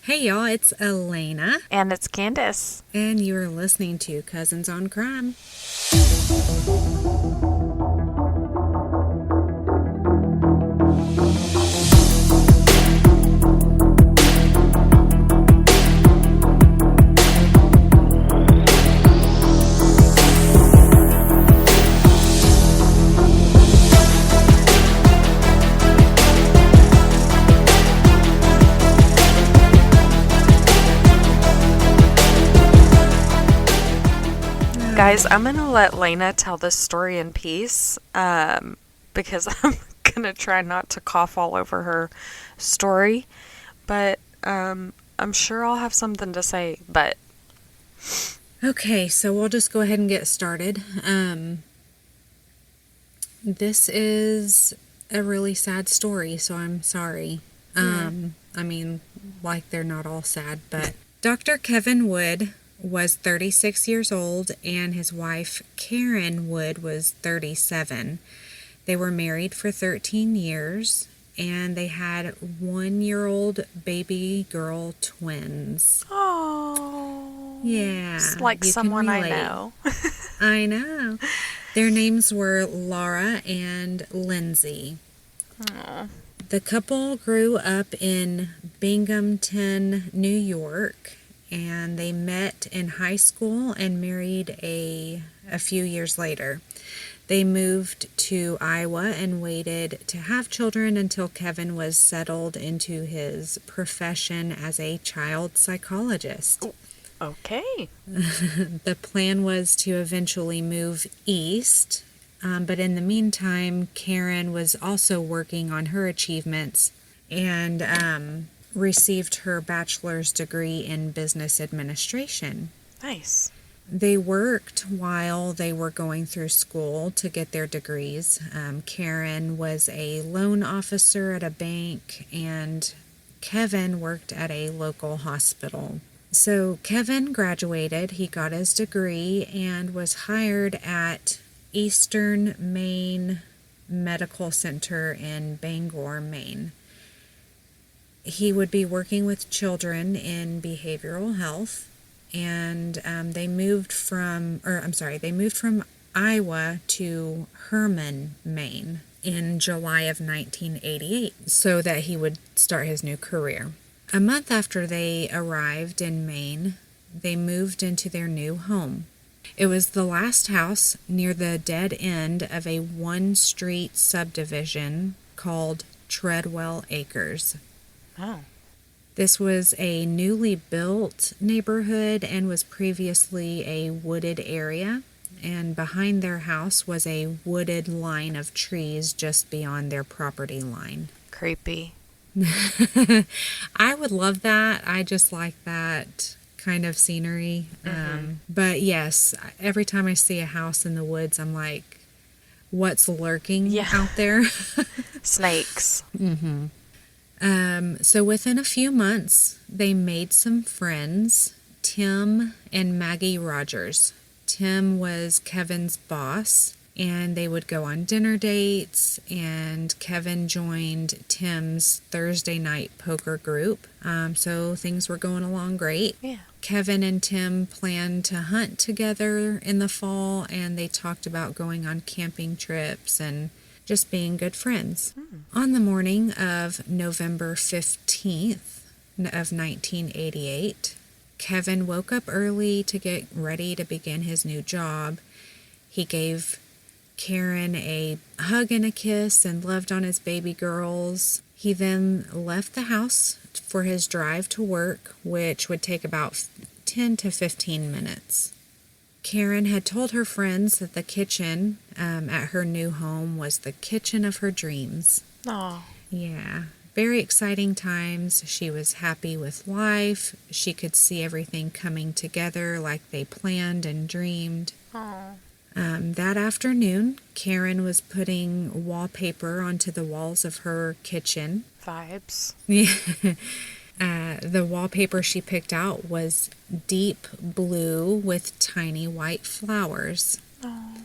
Hey y'all, it's Elena, And it's Candace. and you're listening to Cousins on Crime. Guys, I'm going to let Lena tell this story in peace because I'm going to try not to cough all over her story. But I'm sure I'll have something to say. But Okay, so we'll just go ahead and get started. This is a really sad story, so I'm sorry. I mean, like they're not all sad, but Dr. Kevin Wood was 36 years old, and his wife, Karen Wood, was 37. They were married for 13 years, and they had 1-year-old baby girl twins. oh, Yeah. it's like you can someone I relate. know. I know. Their names were Laura and Lindsay. Aw. The couple grew up in Binghamton, New York, and they met in high school and married a few years later. They moved to Iowa and waited to have children until Kevin was settled into his profession as a child psychologist. Okay. The plan was to eventually move east, but in the meantime, Karen was also working on her achievements and received her bachelor's degree in business administration. Nice. They worked while they were going through school to get their degrees. Karen was a loan officer at a bank, and Kevin worked at a local hospital. So Kevin graduated, he got his degree, and was hired at Eastern Maine Medical Center in Bangor, Maine. He would be working with children in behavioral health, and they moved from Iowa to Herman, Maine in July of 1988 so that he would start his new career. A month after they arrived in Maine, they moved into their new home. It was the last house near the dead end of a one-street subdivision called Treadwell Acres. Oh. This was a newly built neighborhood and was previously a wooded area, and behind their house was a wooded line of trees just beyond their property line. Creepy. I would love that. I just like that kind of scenery. But yes, every time I see a house in the woods, I'm like, what's lurking out there? Snakes. So within a few months, they made some friends, Tim and Maggie Rogers. Tim was Kevin's boss, and they would go on dinner dates, and Kevin joined Tim's Thursday night poker group. So things were going along great. Yeah. Kevin and Tim planned to hunt together in the fall, and they talked about going on camping trips and just being good friends. On the morning of November 15th of 1988, Kevin woke up early to get ready to begin his new job. He gave Karen a hug and a kiss and loved on his baby girls. He then left the house for his drive to work, which would take about 10 to 15 minutes. Karen had told her friends that the kitchen at her new home was the kitchen of her dreams. Oh. Yeah, very exciting times. She was happy with life. She could see everything coming together like they planned and dreamed. Oh. That afternoon, Karen was putting wallpaper onto the walls of her kitchen. Vibes. The wallpaper she picked out was deep blue with tiny white flowers. Oh.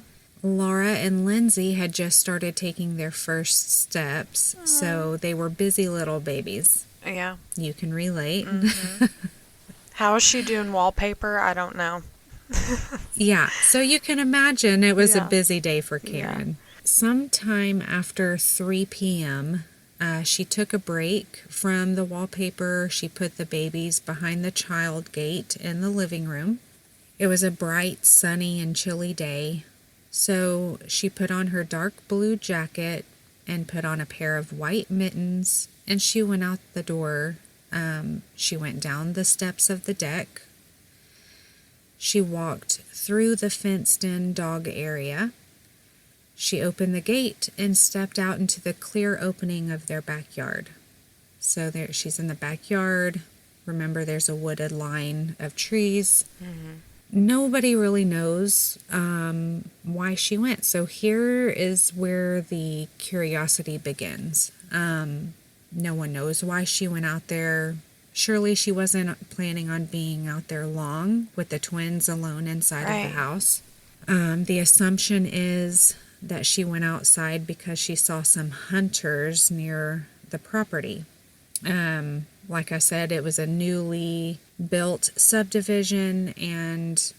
Laura and Lindsay had just started taking their first steps, so they were busy little babies. Yeah. You can relate. How is she doing wallpaper? I don't know. Yeah, so you can imagine it was a Yeah. busy day for Yeah. Karen. Sometime after 3 p.m., she took a break from the wallpaper. She put the babies behind the child gate in the living room. It was a bright, sunny, and chilly day, so she put on her dark blue jacket and put on a pair of white mittens, and she went out the door. She went down the steps of the deck. She walked through the fenced-in dog area. She opened the gate and stepped out into the clear opening of their backyard. So there, she's in the backyard. Remember, there's a wooded line of trees. Nobody really knows why she went. So here is where the curiosity begins. No one knows why she went out there. Surely she wasn't planning on being out there long with the twins alone inside of Right. the house. The assumption is that she went outside because she saw some hunters near the property. Like I said, it was a newly built subdivision, and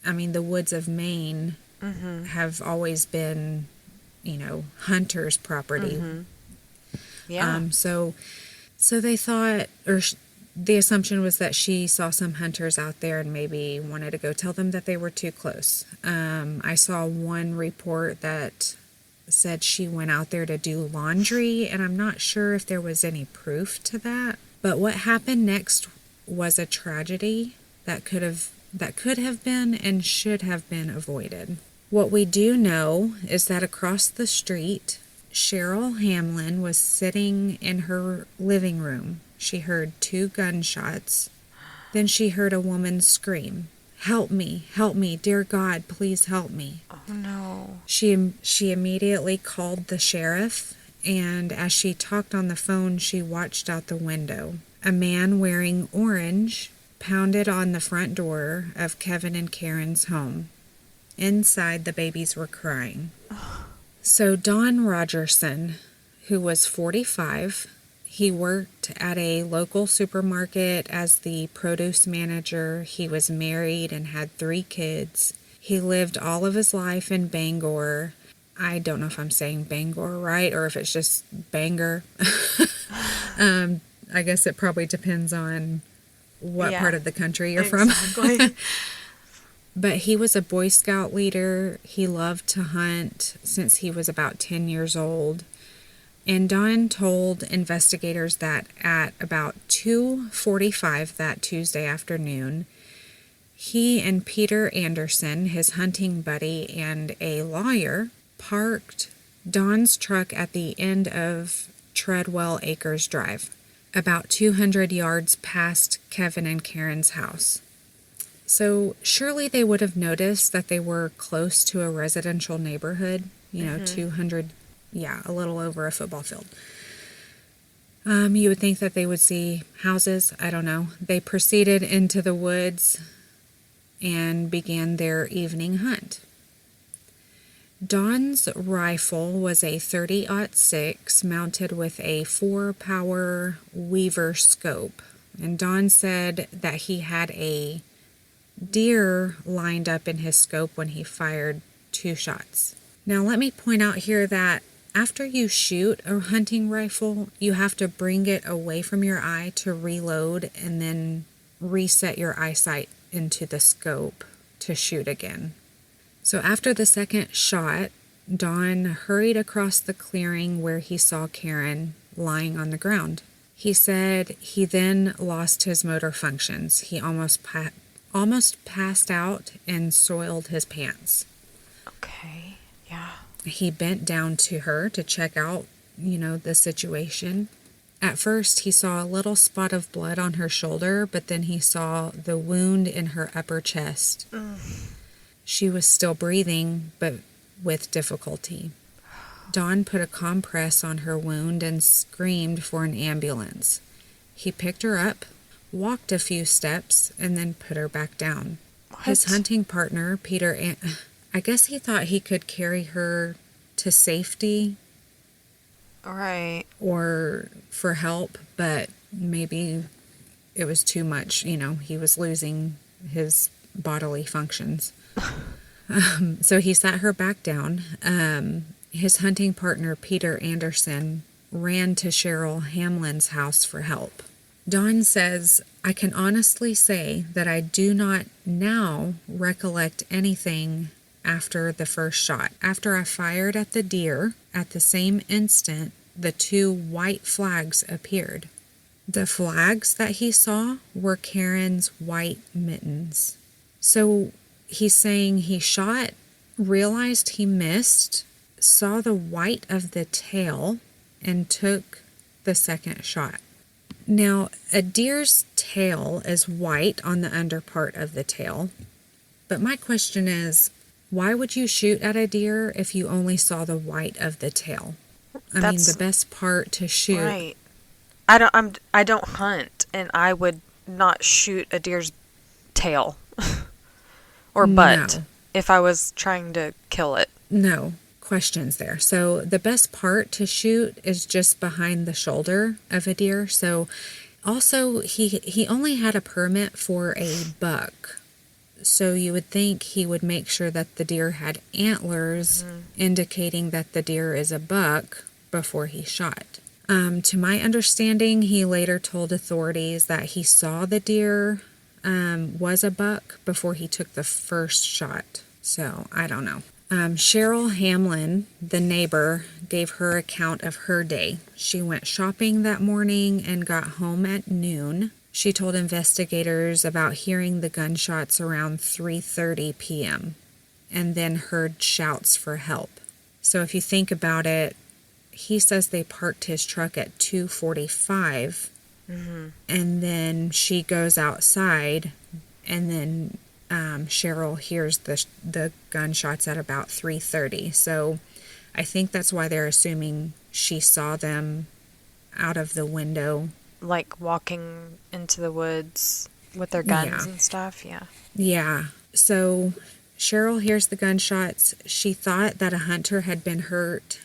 I mean, the woods of Maine have always been, hunters' property. Yeah. So they thought, the assumption was that she saw some hunters out there and maybe wanted to go tell them that they were too close. I saw one report that said she went out there to do laundry, and I'm not sure if there was any proof to that. But what happened next was a tragedy that could have been and should have been avoided. What we do know is that across the street, Cheryl Hamlin was sitting in her living room. She heard 2 gunshots. Then she heard a woman scream, help me, dear God, please help me." Oh no. She immediately called the sheriff, and as she talked on the phone, she watched out the window. A man wearing orange pounded on the front door of Kevin and Karen's home. Inside, the babies were crying. So Don Rogerson, who was 45, he worked at a local supermarket as the produce manager. He was married and had 3 kids. He lived all of his life in Bangor. I don't know if I'm saying Bangor right or if it's just Bangor. I guess it probably depends on what Yeah. part of the country you're from. Exactly. But he was a Boy Scout leader. He loved to hunt since he was about 10 years old. And Don told investigators that at about 2:45 that Tuesday afternoon, he and Peter Anderson, his hunting buddy and a lawyer, parked Don's truck at the end of Treadwell Acres Drive, about 200 yards past Kevin and Karen's house. So surely they would have noticed that they were close to a residential neighborhood, 200, a little over a football field. You would think that they would see houses. I don't know. They proceeded into the woods and began their evening hunt. Don's rifle was a 30-06 mounted with a 4-power Weaver scope. And Don said that he had a deer lined up in his scope when he fired 2 shots. Now let me point out here that after you shoot a hunting rifle, you have to bring it away from your eye to reload and then reset your eyesight into the scope to shoot again. So after the second shot, Don hurried across the clearing where he saw Karen lying on the ground. He said he then lost his motor functions. He almost passed out and soiled his pants. Okay. Yeah. He bent down to her to check out, the situation. At first, he saw a little spot of blood on her shoulder, but then he saw the wound in her upper chest. She was still breathing, but with difficulty. Don put a compress on her wound and screamed for an ambulance. He picked her up, walked a few steps, and then put her back down. His hunting partner, Peter, I guess he thought he could carry her to safety All right. or for help, but maybe it was too much. He was losing his bodily functions. So he sat her back down. His hunting partner, Peter Anderson, ran to Cheryl Hamlin's house for help. Dawn says, I can honestly say that I do not now recollect anything after the first shot. After I fired at the deer, at the same instant, the 2 white flags appeared. The flags that he saw were Karen's white mittens. So he's saying he shot, realized he missed, saw the white of the tail, and took the second shot. Now, a deer's tail is white on the under part of the tail. But my question is, why would you shoot at a deer if you only saw the white of the tail? I mean, the best part to shoot. Right. I don't hunt, and I would not shoot a deer's tail or butt if I was trying to kill it. No questions there. So the best part to shoot is just behind the shoulder of a deer. So also he only had a permit for a buck. So you would think he would make sure that the deer had antlers, indicating that the deer is a buck before he shot. To my understanding, he later told authorities that he saw the deer was a buck before he took the first shot. So I don't know. Cheryl Hamlin, the neighbor, gave her account of her day. She went shopping that morning and got home at noon. She told investigators about hearing the gunshots around 3:30 p.m. and then heard shouts for help. So if you think about it, he says they parked his truck at 2:45, and then she goes outside, and then Cheryl hears the gunshots at about 3:30. So I think that's why they're assuming she saw them out of the window. Like walking into the woods with their guns and stuff, yeah. Yeah. So Cheryl hears the gunshots. She thought that a hunter had been hurt.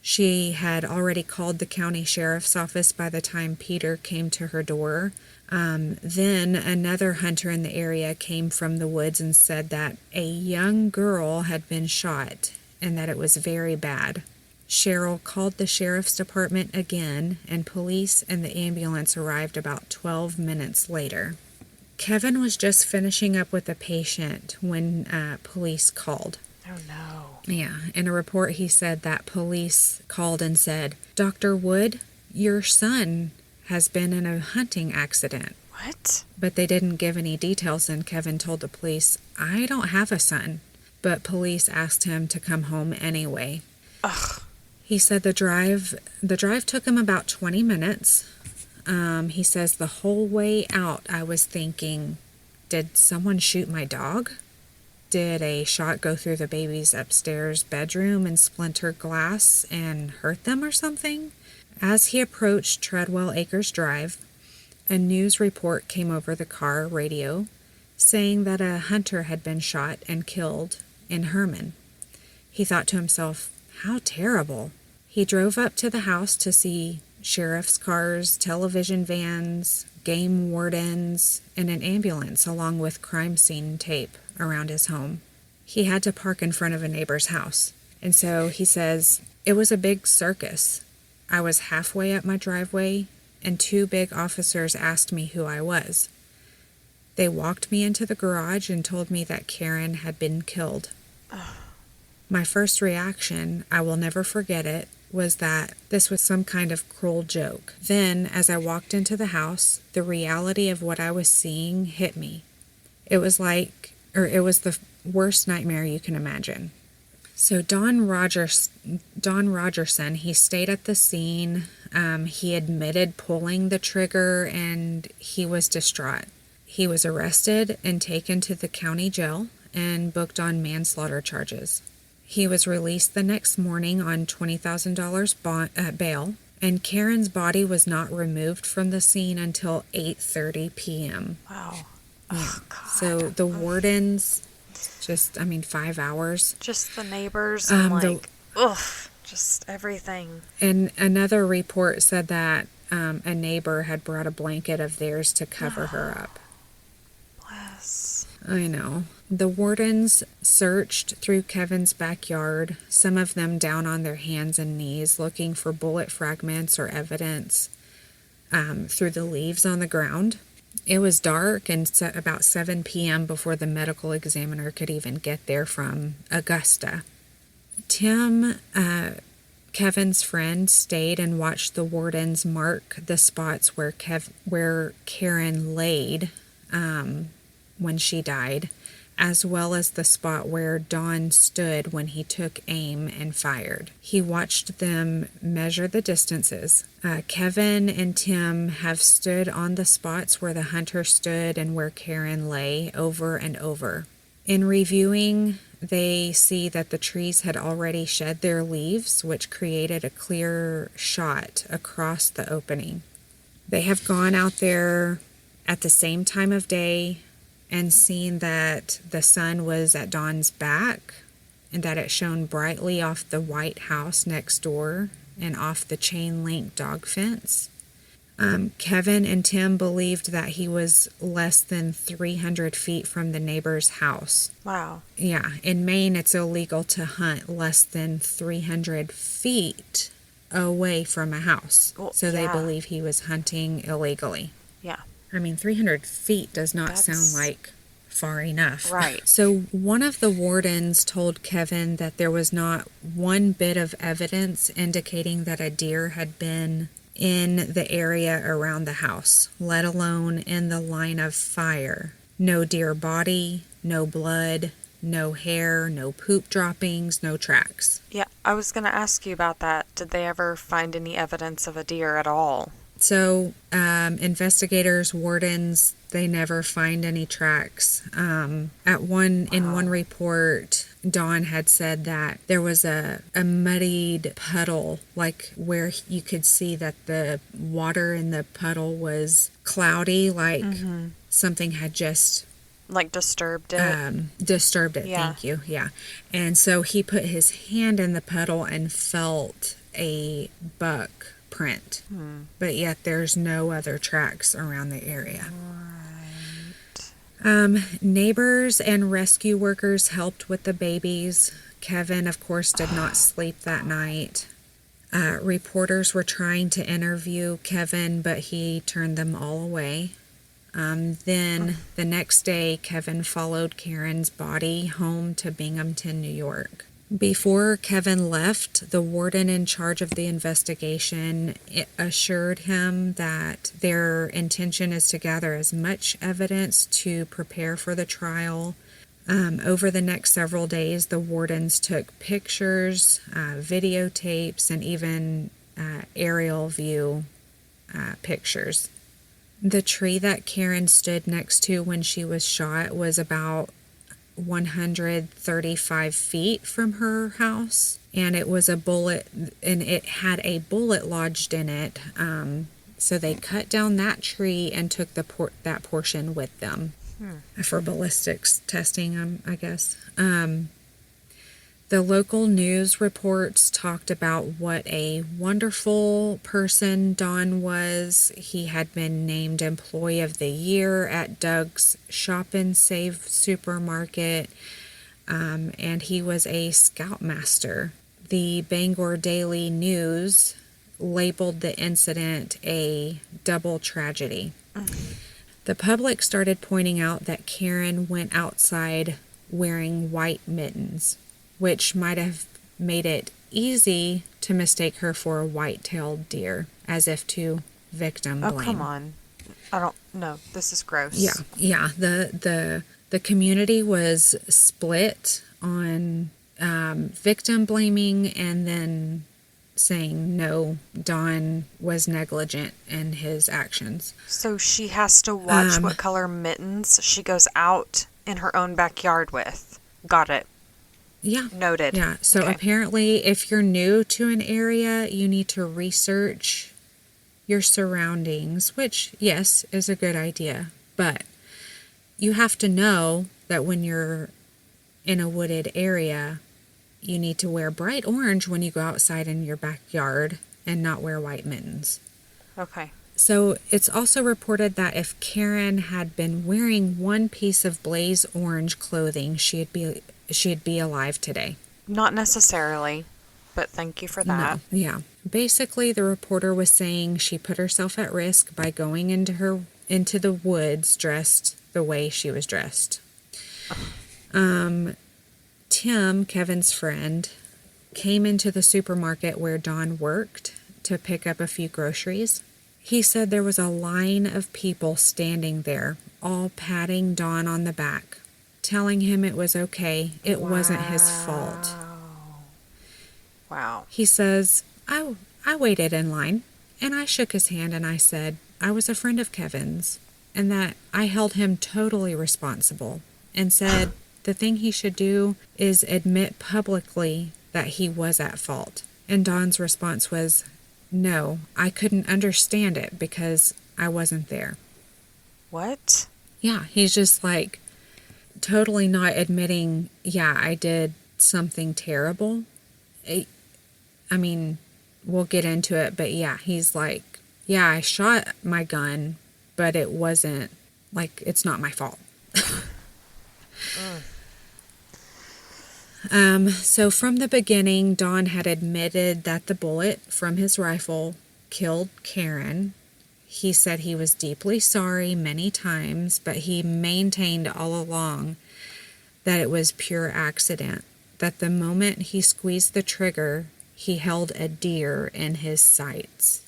She had already called the county sheriff's office by the time Peter came to her door. Then another hunter in the area came from the woods and said that a young girl had been shot and that it was very bad. Cheryl called the sheriff's department again, and police and the ambulance arrived about 12 minutes later. Kevin was just finishing up with a patient when police called. Oh, no. Yeah, in a report he said that police called and said, Dr. Wood, your son has been in a hunting accident. What? But they didn't give any details, and Kevin told the police, I don't have a son. But police asked him to come home anyway. Ugh. He said the drive took him about 20 minutes. He says the whole way out I was thinking, did someone shoot my dog? Did a shot go through the baby's upstairs bedroom and splinter glass and hurt them or something? As he approached Treadwell Acres Drive, a news report came over the car radio saying that a hunter had been shot and killed in Herman. He thought to himself, how terrible. He drove up to the house to see sheriff's cars, television vans, game wardens, and an ambulance along with crime scene tape around his home. He had to park in front of a neighbor's house. And so he says, it was a big circus. I was halfway up my driveway, and 2 big officers asked me who I was. They walked me into the garage and told me that Karen had been killed. My first reaction, I will never forget it, was that this was some kind of cruel joke. Then, as I walked into the house, the reality of what I was seeing hit me. It was the worst nightmare you can imagine. So Don Rogerson, he stayed at the scene. He admitted pulling the trigger, and he was distraught. He was arrested and taken to the county jail and booked on manslaughter charges. He was released the next morning on $20,000 bail, and Karen's body was not removed from the scene until 8:30 p.m. Wow. Yeah. Oh, God. So the wardens, 5 hours. Just the neighbors and just everything. And another report said that a neighbor had brought a blanket of theirs to cover her up. Bless. I know. The wardens searched through Kevin's backyard, some of them down on their hands and knees, looking for bullet fragments or evidence through the leaves on the ground. It was dark and about 7 p.m. before the medical examiner could even get there from Augusta. Tim, Kevin's friend, stayed and watched the wardens mark the spots where Karen laid when she died, as well as the spot where Don stood when he took aim and fired. He watched them measure the distances. Kevin and Tim have stood on the spots where the hunter stood and where Karen lay over and over. In reviewing, they see that the trees had already shed their leaves, which created a clear shot across the opening. They have gone out there at the same time of day and seen that the sun was at Don's back and that it shone brightly off the white house next door and off the chain link dog fence. Kevin and Tim believed that he was less than 300 feet from the neighbor's house. Wow. Yeah, in Maine, it's illegal to hunt less than 300 feet away from a house. Well, so they yeah. believe he was hunting illegally. Yeah. I mean, 300 feet does not That's- sound like far enough. Right. So one of the wardens told Kevin that there was not one bit of evidence indicating that a deer had been in the area around the house, let alone in the line of fire. No deer body, no blood, no hair, no poop droppings, no tracks. Yeah, I was going to ask you about that. Did they ever find any evidence of a deer at all? So, investigators, wardens, they never find any tracks. In one report, Don had said that there was a muddied puddle, like where you could see that the water in the puddle was cloudy, like something had just Like disturbed it? disturbed it. Yeah. Thank you. Yeah. And so he put his hand in the puddle and felt a buck print, but yet there's no other tracks around the area. Neighbors and rescue workers helped with the babies. Kevin, of course, did not sleep that night. Reporters were trying to interview Kevin, but he turned them all away. Then the next day, Kevin followed Karen's body home to Binghamton, New York. Before Kevin left, the warden in charge of the investigation assured him that their intention is to gather as much evidence to prepare for the trial. Over the next several days, the wardens took pictures, videotapes, and even aerial view pictures. The tree that Karen stood next to when she was shot was about 135 feet from her house, and it had a bullet lodged in it. So they cut down that tree and took that portion with them for ballistics testing, I guess. The local news reports talked about what a wonderful person Don was. He had been named Employee of the Year at Doug's Shop and Save supermarket, and he was a scoutmaster. The Bangor Daily News labeled the incident a double tragedy. The public started pointing out that Karen went outside wearing white mittens, which might have made it easy to mistake her for a white-tailed deer, as if to victim blame. Oh, come on. I don't know. This is gross. Yeah. The community was split on victim blaming and then saying no, Don was negligent in his actions. So she has to watch what color mittens she goes out in her own backyard with. Got it. Yeah. Noted. Yeah. So Okay. apparently, if you're new to an area, you need to research your surroundings, which, yes, is a good idea. But you have to know that when you're in a wooded area, you need to wear bright orange when you go outside in your backyard and not wear white mittens. Okay. So it's also reported that if Karen had been wearing one piece of blaze orange clothing, she'd be alive today. Not necessarily, but thank you for that. No, yeah. Basically, the reporter was saying she put herself at risk by going into the woods dressed the way she was dressed. Tim, Kevin's friend, came into the supermarket where Dawn worked to pick up a few groceries. He said there was a line of people standing there, all patting Dawn on the back, telling him it was okay, it wasn't his fault. Wow. He says, I waited in line, and I shook his hand and I said I was a friend of Kevin's, and that I held him totally responsible, and said the thing he should do is admit publicly that he was at fault. And Dawn's response was, no, I couldn't understand it because I wasn't there. What? Yeah, he's just like totally not admitting, yeah, I did something terrible. I mean, we'll get into it, but yeah, he's like, yeah, I shot my gun, but it wasn't, like, it's not my fault. So from the beginning, Don had admitted that the bullet from his rifle killed Karen. He said he was deeply sorry many times, but he maintained all along that it was pure accident, that the moment he squeezed the trigger, he held a deer in his sights.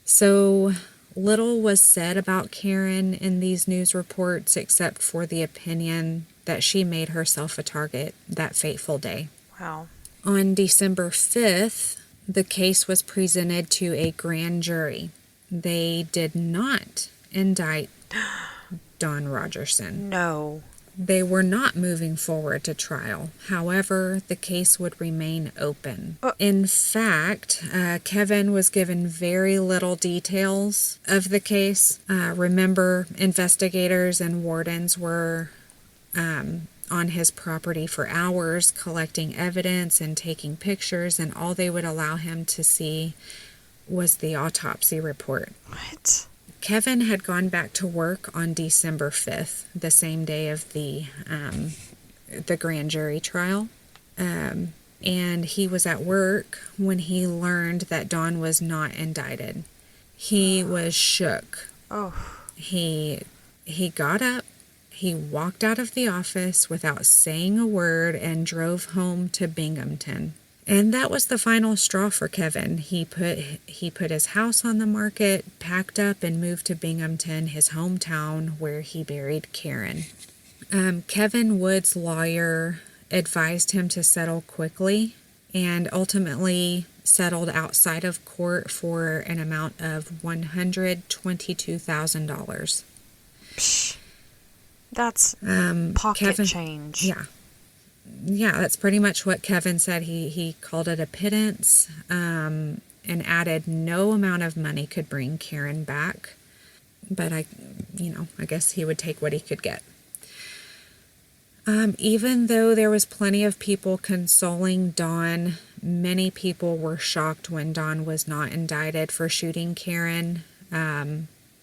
So little was said about Karen in these news reports except for the opinion that she made herself a target that fateful day. Wow. On December 5th, the case was presented to a grand jury. They did not indict Don Rogerson. No. They were not moving forward to trial. However, the case would remain open. In fact, Kevin was given very little details of the case. Remember, investigators and wardens were on his property for hours, collecting evidence and taking pictures, and all they would allow him to see was the autopsy report. What? Kevin had gone back to work on December 5th, the same day of the grand jury trial. And he was at work when he learned that Don was not indicted. He was shook. Oh. He got up, he walked out of the office without saying a word and drove home to Binghamton. And that was the final straw for Kevin. He put his house on the market, packed up, and moved to Binghamton, his hometown, where he buried Karen. Kevin Wood's lawyer advised him to settle quickly and ultimately settled outside of court for an amount of $122,000. That's pocket change. Yeah, that's pretty much what Kevin said. He called it a pittance, and added no amount of money could bring Karen back. But I guess he would take what he could get. Even though there was plenty of people consoling Don, many people were shocked when Don was not indicted for shooting Karen,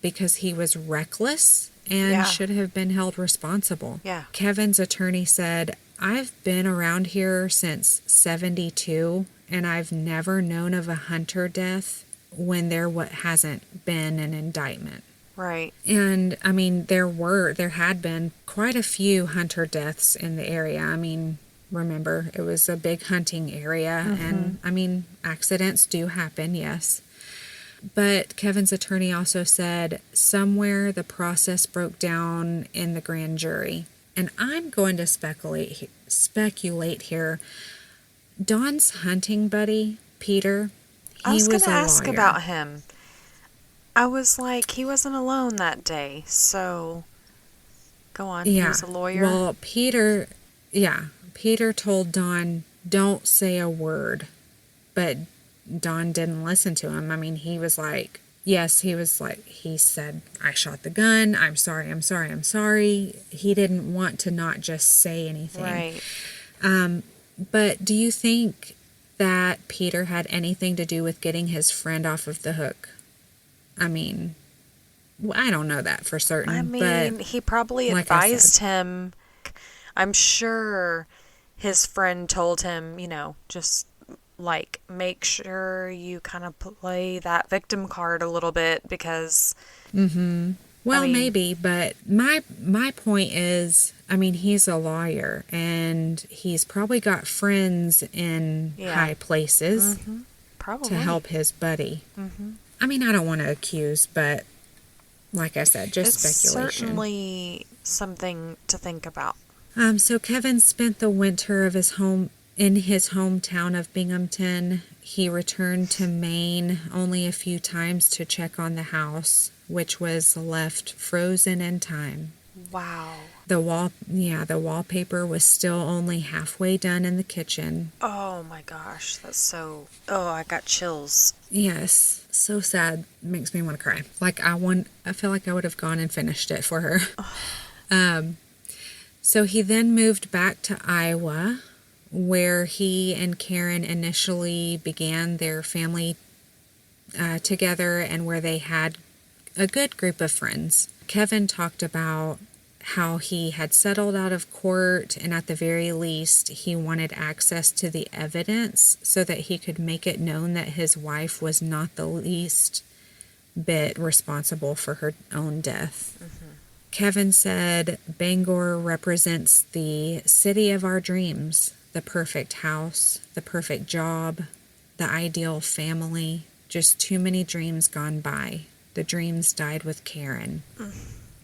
because he was reckless and should have been held responsible. Yeah. Kevin's attorney said, I've been around here since 1972, and I've never known of a hunter death when there hasn't been an indictment. Right. And, I mean, there had been quite a few hunter deaths in the area. I mean, remember, it was a big hunting area, and, I mean, accidents do happen, yes. But Kevin's attorney also said somewhere the process broke down in the grand jury. And I'm going to speculate here. Don's hunting buddy, Peter, I was going to ask about him. I was like, he wasn't alone that day. So, go on. Yeah. He was a lawyer. Well, Peter told Don, don't say a word. But Don didn't listen to him. I mean, he was like, yes, he said, I shot the gun. I'm sorry. He didn't want to not just say anything. Right. But do you think that Peter had anything to do with getting his friend off of the hook? I mean, I don't know that for certain, I but mean, he probably like I advised said, him. I'm sure his friend told him, just like make sure you kind of play that victim card a little bit because, I well, mean, maybe, but my point is, I mean, he's a lawyer and he's probably got friends in yeah, high places to probably. help his buddy. I mean, I don't want to accuse, but like I said, just It's speculation. certainly something to think about. So Kevin spent the winter of his home in his hometown of Binghamton. He returned to Maine only a few times to check on the house, which was left frozen in time. Wow. The wallpaper was still only halfway done in the kitchen. Oh my gosh, that's so. Oh, I got chills. Yes, so sad. Makes me want to cry. I feel like I would have gone and finished it for her. So he then moved back to Iowa, where he and Karen initially began their family together and where they had a good group of friends. Kevin talked about how he had settled out of court, and at the very least, he wanted access to the evidence so that he could make it known that his wife was not the least bit responsible for her own death. Kevin said Bangor represents the city of our dreams, the perfect house, the perfect job, the ideal family. Just too many dreams gone by. The dreams died with Karen.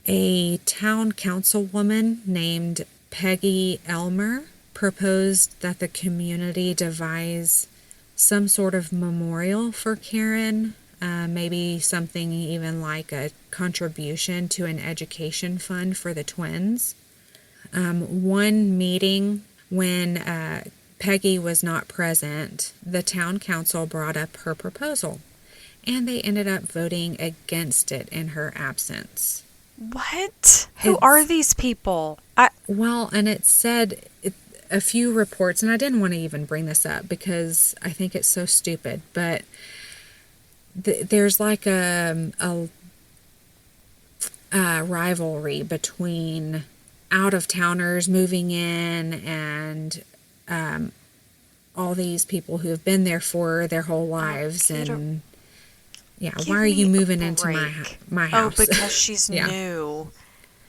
A town councilwoman named Peggy Elmer proposed that the community devise some sort of memorial for Karen, maybe something even like a contribution to an education fund for the twins. One meeting when Peggy was not present, the town council brought up her proposal, and they ended up voting against it in her absence. What? Who are these people? Well, and it said a few reports, and I didn't want to even bring this up because I think it's so stupid, but there's like a rivalry between out-of-towners moving in and all these people who have been there for their whole lives, Peter, and yeah, give why are you me a moving into break. my Oh, house? because she's Yeah. new.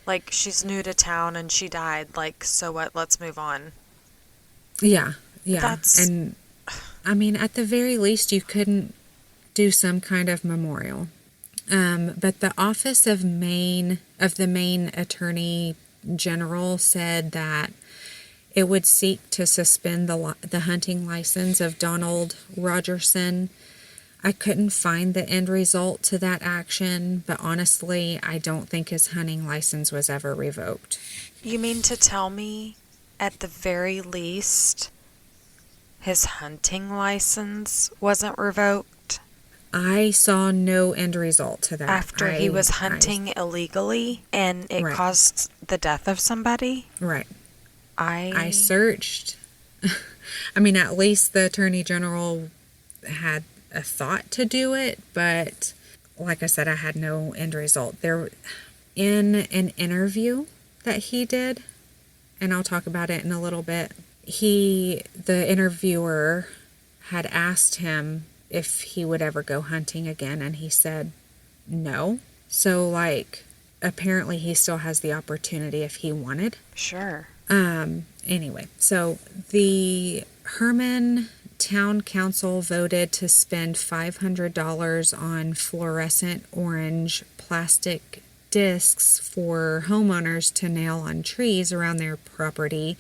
Like, she's new to town and she died. Like, so what? Let's move on. Yeah, yeah. That's. And I mean, at the very least, you couldn't do some kind of memorial. But the office of the Maine Attorney General said that it would seek to suspend the hunting license of Donald Rogerson. I couldn't find the end result to that action, but honestly, I don't think his hunting license was ever revoked. You mean to tell me, at the very least, his hunting license wasn't revoked? I saw no end result to that. After he was hunting illegally and it Right. caused the death of somebody? Right. I searched. I mean, at least the Attorney General had a thought to do it, but like I said, I had no end result. In an interview that he did, and I'll talk about it in a little bit, the interviewer had asked him if he would ever go hunting again, and he said no. So, like, apparently he still has the opportunity if he wanted. Sure. Anyway, so the Herman Town Council voted to spend $500 on fluorescent orange plastic discs for homeowners to nail on trees around their property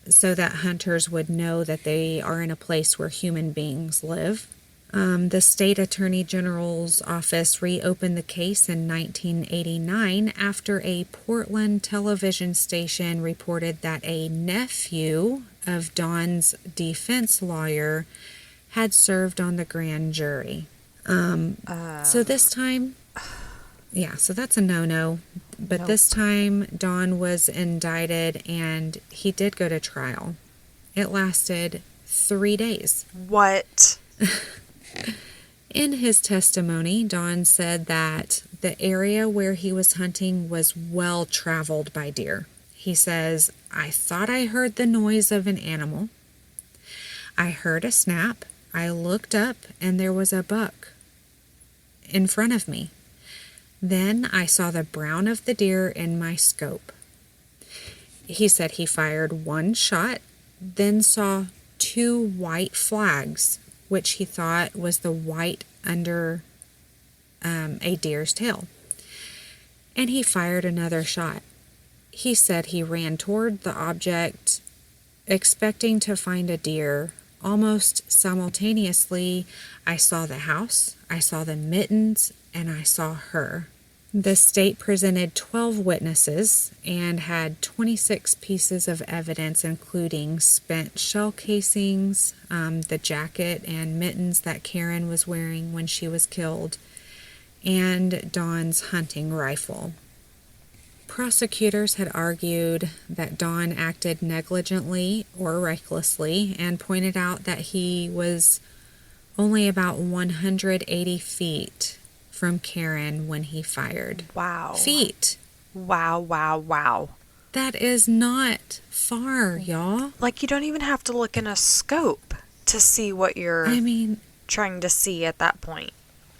so that hunters would know that they are in a place where human beings live. The state attorney general's office reopened the case in 1989 after a Portland television station reported that a nephew of Don's defense lawyer had served on the grand jury. So this time, yeah, so that's a no-no. But this time, Don was indicted and he did go to trial. It lasted 3 days. What? In his testimony, Don said that the area where he was hunting was well traveled by deer. He says, I thought I heard the noise of an animal. I heard a snap. I looked up and there was a buck in front of me. Then I saw the brown of the deer in my scope. He said he fired one shot, then saw two white flags, which he thought was the white under a deer's tail. And he fired another shot. He said he ran toward the object, expecting to find a deer. Almost simultaneously, I saw the house, I saw the mittens, and I saw her. The state presented 12 witnesses and had 26 pieces of evidence, including spent shell casings, the jacket and mittens that Karen was wearing when she was killed, and Don's hunting rifle. Prosecutors had argued that Don acted negligently or recklessly and pointed out that he was only about 180 feet from Karen when he fired. Wow. Feet. Wow, wow, wow. That is not far, y'all. Like, you don't even have to look in a scope to see what you're trying to see at that point,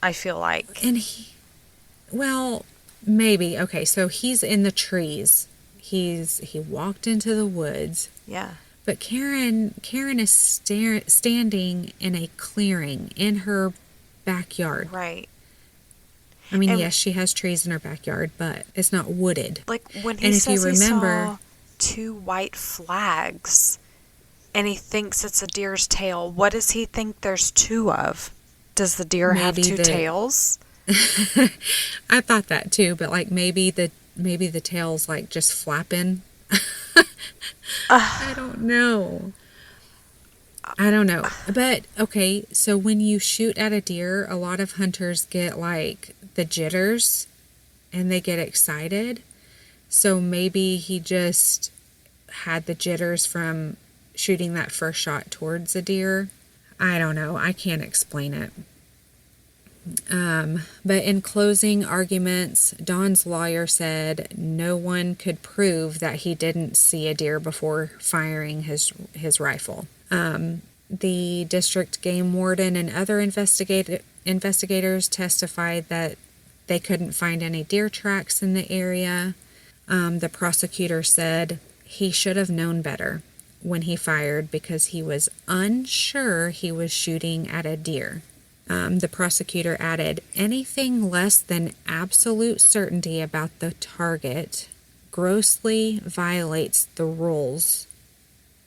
I feel like. And well, maybe. Okay, so he's in the trees. He walked into the woods. Yeah. But Karen is standing in a clearing in her backyard. Right. I mean, yes, she has trees in her backyard, but it's not wooded. Like, when he says he saw two white flags and he thinks it's a deer's tail, what does he think there's two of? Does the deer have two tails? I thought that too, but like maybe the tail's like just flapping. I don't know. But okay, so when you shoot at a deer, a lot of hunters get like the jitters and they get excited. So maybe he just had the jitters from shooting that first shot towards a deer. I don't know. I can't explain it. But in closing arguments, Don's lawyer said no one could prove that he didn't see a deer before firing his rifle. The district game warden and other investigators testified that they couldn't find any deer tracks in the area. The prosecutor said he should have known better when he fired because he was unsure he was shooting at a deer. The prosecutor added, anything less than absolute certainty about the target grossly violates the rules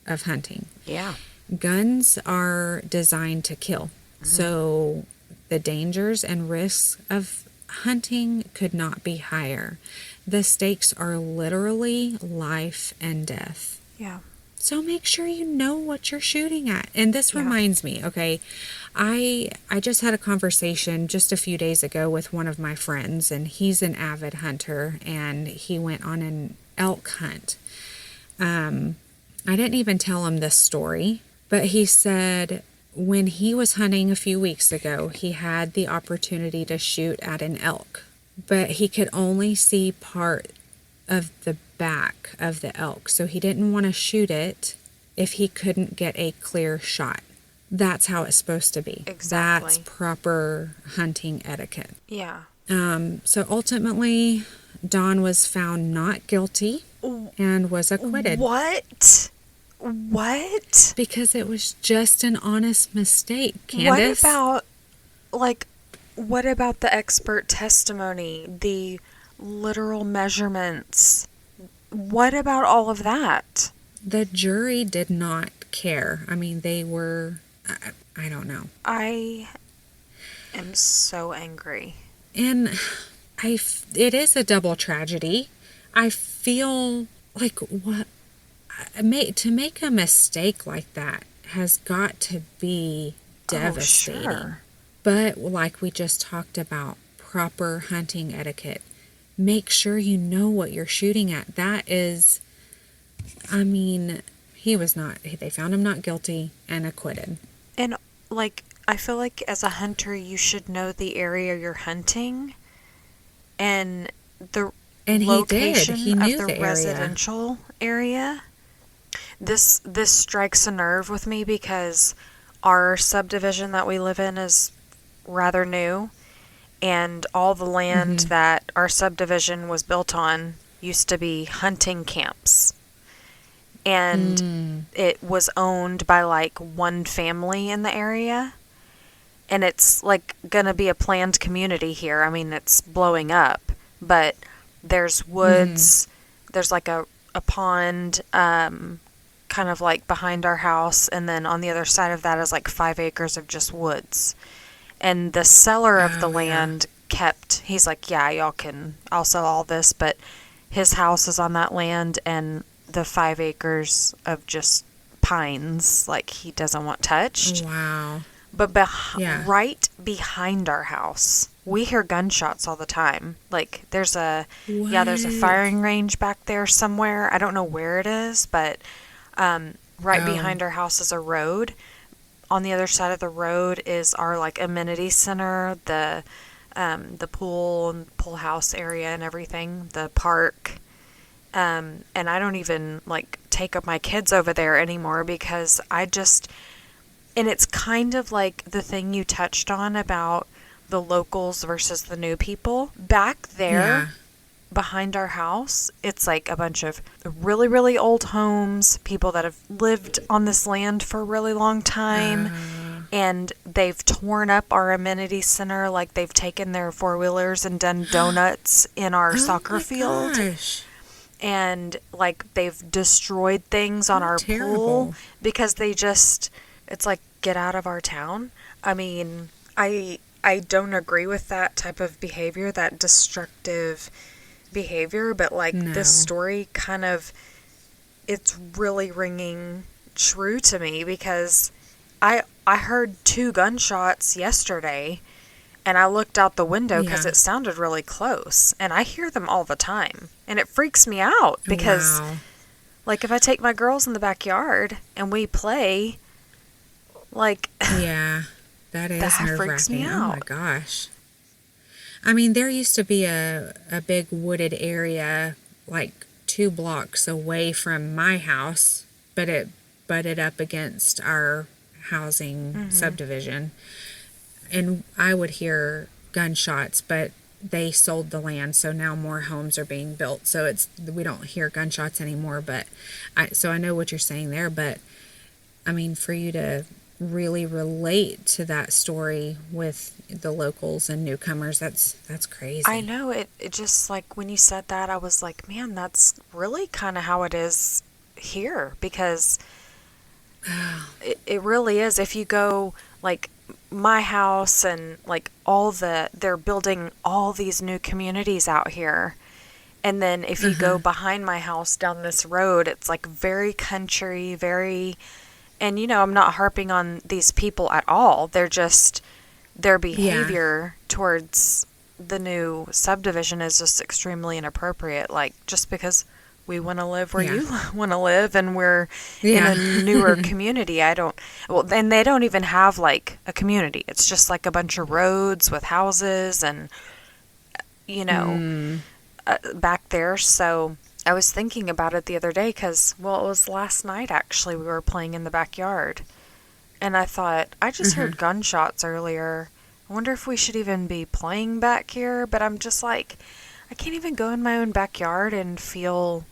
of hunting. Yeah. Guns are designed to kill. Mm-hmm. So the dangers and risks of hunting could not be higher. The stakes are literally life and death. Yeah. So make sure you know what you're shooting at. And this reminds me, okay, I just had a conversation just a few days ago with one of my friends, and he's an avid hunter, and he went on an elk hunt. I didn't even tell him this story, but he said when he was hunting a few weeks ago, he had the opportunity to shoot at an elk, but he could only see part of the back of the elk, so he didn't want to shoot it if he couldn't get a clear shot. That's how it's supposed to be. Exactly. That's proper hunting etiquette. Yeah. So ultimately, Don was found not guilty and was acquitted. What? Because it was just an honest mistake, Candace. What about the expert testimony, the literal measurements? What about all of that? The jury did not care. I mean, they were, I don't know. I am so angry. And it is a double tragedy. I feel like to make a mistake like that has got to be devastating. Oh, sure. But like we just talked about, proper hunting etiquette. Make sure you know what you're shooting at. That is, they found him not guilty and acquitted. And, like, I feel like as a hunter, you should know the area you're hunting and the And he did. He location of knew the the area. residential area. This strikes a nerve with me because our subdivision that we live in is rather new, and all the land that our subdivision was built on used to be hunting camps. And it was owned by like one family in the area. And it's like gonna be a planned community here. I mean, it's blowing up, but there's woods, there's like a pond, kind of like behind our house, and then on the other side of that is like 5 acres of just woods. And the seller of the Oh, yeah. land he's like, yeah, I'll sell all this, but his house is on that land, and the 5 acres of just pines, like, he doesn't want touched. Wow. But Yeah. right behind our house, we hear gunshots all the time. Like, there's a What? firing range back there somewhere. I don't know where it is, but right Oh. behind our house is a road. On the other side of the road is our like amenity center, the pool and pool house area and everything, the park. And I don't even like take up my kids over there anymore because and it's kind of like the thing you touched on about the locals versus the new people. Back there, Yeah. behind our house, it's like a bunch of really, really old homes, people that have lived on this land for a really long time. And they've torn up our amenity center, like they've taken their four-wheelers and done donuts in our soccer Oh, field. my gosh. And like they've destroyed things on How our terrible. pool because it's like, get out of our town. I mean, I don't agree with that type of behavior, that destructive behavior, but like No. this story kind of, it's really ringing true to me because I heard 2 gunshots yesterday, and I looked out the window because Yeah. it sounded really close, and I hear them all the time, and it freaks me out because Wow. like if I take my girls in the backyard and we play, like Yeah. That is That freaks me nerve-wracking. Oh, my out. gosh. I mean, there used to be a big wooded area like 2 blocks away from my house, but it butted up against our housing subdivision. And I would hear gunshots, but they sold the land, so now more homes are being built. So we don't hear gunshots anymore, but so I know what you're saying there, but I mean, for you to really relate to that story with the locals and newcomers, that's crazy. I know it just like when you said that, I was like, man, that's really kind of how it is here because it really is. If you go like my house and like they're building all these new communities out here. And then if you go behind my house down this road, it's like very country, and I'm not harping on these people at all. They're just, their behavior towards the new subdivision is just extremely inappropriate. Like, just because we want to live where you want to live and we're in a newer community, and they don't even have like a community. It's just like a bunch of roads with houses and, back there. So I was thinking about it the other day because, it was last night actually. We were playing in the backyard, and I thought, I just heard gunshots earlier. I wonder if we should even be playing back here. But I'm just like, I can't even go in my own backyard and feel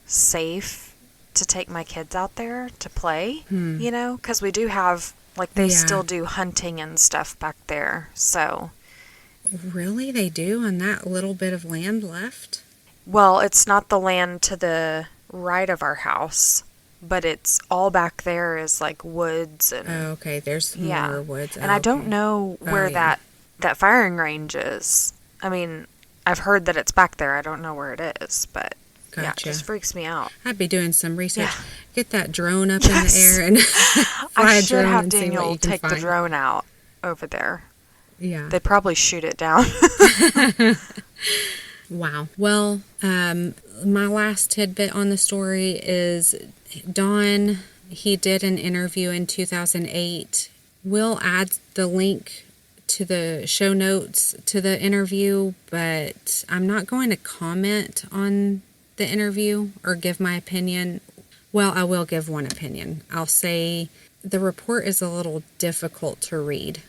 safe to take my kids out there to play, because we do have, like, they still do hunting and stuff back there. So. Really? They do on that little bit of land left? Well, it's not the land to the right of our house, but it's all back there is like woods and Oh, okay. There's more woods. And I don't know where that firing range is. I mean, I've heard that it's back there. I don't know where it is, but yeah, it just freaks me out. I'd be doing some research. Yeah. Get that drone up in the air and fly I a should drone have and see what Daniel you can take the find. drone out over there. Yeah. They probably shoot it down. Wow. Well, my last tidbit on the story is Don, he did an interview in 2008 We'll add the link to the show notes to the interview, but I'm not going to comment on the interview or give my opinion. Well, I will give one opinion. I'll say the report is a little difficult to read,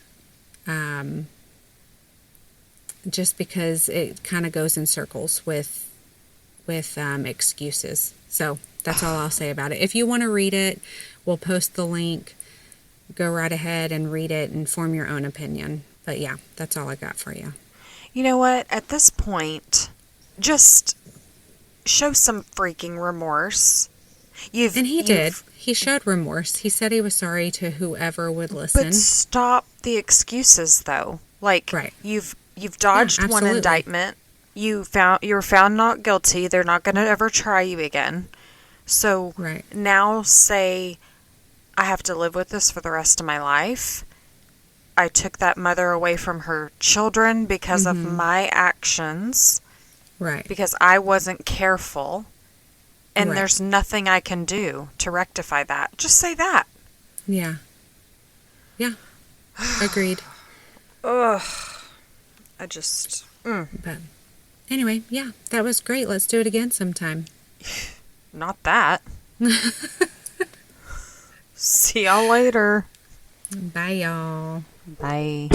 just because it kind of goes in circles with excuses. So that's all I'll say about it. If you want to read it, we'll post the link. Go right ahead and read it and form your own opinion. But yeah, that's all I got for you. You know what? At this point, just show some freaking remorse. And he did. He showed remorse. He said he was sorry to whoever would listen. But stop the excuses, though. Like, right. You've dodged one indictment. You were found not guilty. They're not going to ever try you again. So now say, I have to live with this for the rest of my life. I took that mother away from her children because of my actions. Right. Because I wasn't careful. And there's nothing I can do to rectify that. Just say that. Yeah. Yeah. Agreed. Ugh. I just... But anyway, yeah, that was great. Let's do it again sometime. Not that. See y'all later. Bye, y'all. Bye.